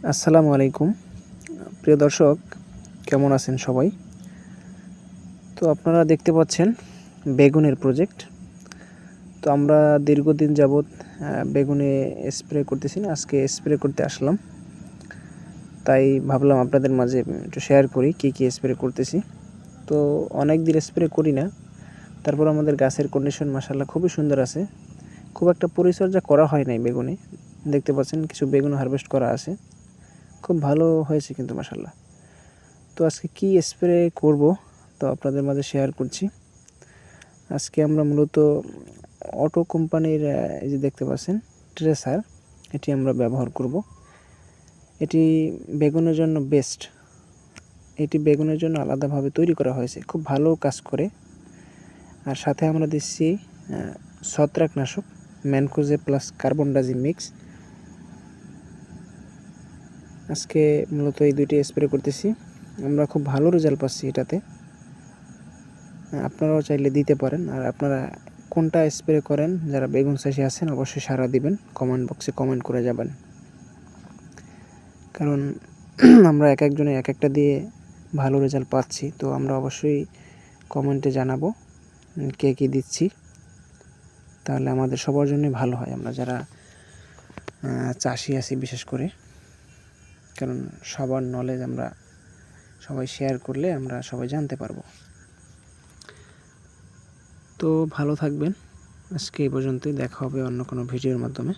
আসসালামু আলাইকুম। প্রিয় দর্শক, কেমন আছেন সবাই? তো আপনারা দেখতে পাচ্ছেন বেগুনের প্রজেক্ট। তো আমরা দীর্ঘদিন যাবৎ বেগুনে স্প্রে করতেছি না, আজকে স্প্রে করতে আসলাম। তাই ভাবলাম আপনাদের মাঝে একটু শেয়ার করি কী স্প্রে করতেছি। তো অনেক দিন স্প্রে করি না, তারপর আমাদের গাছের কন্ডিশন মাশাআল্লাহ খুবই সুন্দর আছে। খুব একটা পরিচর্যা করা হয় নাই বেগুনে। দেখতে পাচ্ছেন কিছু বেগুন হারভেস্ট করা আছে, খুব ভালো হয়েছে কিন্তু মাশাআল্লাহ। তো আজকে কী স্প্রে করব তো আপনাদের মাঝে শেয়ার করছি। আজকে আমরা মূলত অটো কোম্পানির এই যে দেখতে পাচ্ছেন ট্রেসার, এটি আমরা ব্যবহার করব। এটি বেগুনের জন্য বেস্ট। এটি বেগুনের জন্য আলাদাভাবে তৈরি করা হয়েছে, খুব ভালো কাজ করে। আর সাথে আমরা দিচ্ছি ছত্রাকনাশক ম্যানকোজে প্লাস কার্বনডাজিম মিক্স। আজকে মূলত এই দুইটি স্প্রে করতেছি, আমরা খুব ভালো রেজাল্ট পাচ্ছি এটাতে। আপনারাও চাইলে দিতে পারেন। আর আপনারা কোনটা স্প্রে করেন, যারা বেগুন চাষি আছেন অবশ্যই সাড়া দিবেন, কমেন্ট বক্সে কমেন্ট করে যাবেন। কারণ আমরা এক একজনে এক একটা দিয়ে ভালো রেজাল্ট পাচ্ছি, তো আমরা অবশ্যই কমেন্টে জানাবো কে কী দিচ্ছি, তাহলে আমাদের সবার জন্যই ভালো হয়, আমরা যারা চাষি আছি বিশেষ করে। কারণ সবার নলেজ আমরা সবাই শেয়ার করলে আমরা সবাই জানতে পারবো। তো ভালো থাকবেন, আজকে এই পর্যন্তই, দেখা হবে অন্য কোনো ভিডিওর মাধ্যমে।